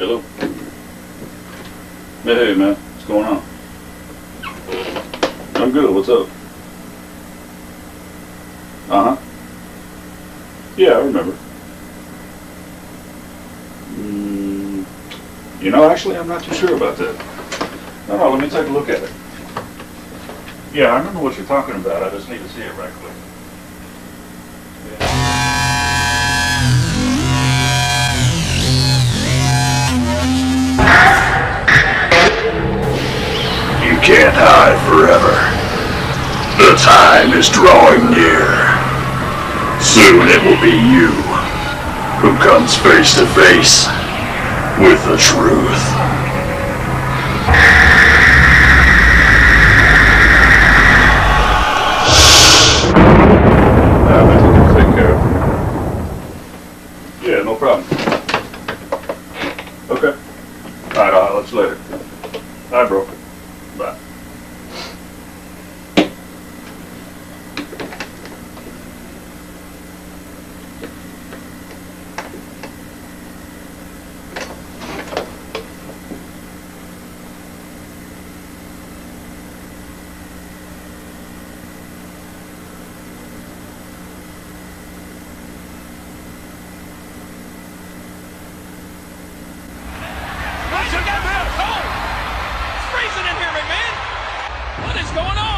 Hello? Hey, man. What's going on? I'm good. What's up? Uh-huh. Yeah, I remember. You know, actually, I'm not too sure about that. No, let me take a look at it. Yeah, I remember what you're talking about. I just need to see it right quick. You can't hide forever. The time is drawing near. Soon it will be you who comes face to face with the truth. Take care of it. Yeah, no problem. Okay. Alright, I'll holler at you later. Alright, bro. Bye. Freezing in here, McMahon! What is going on?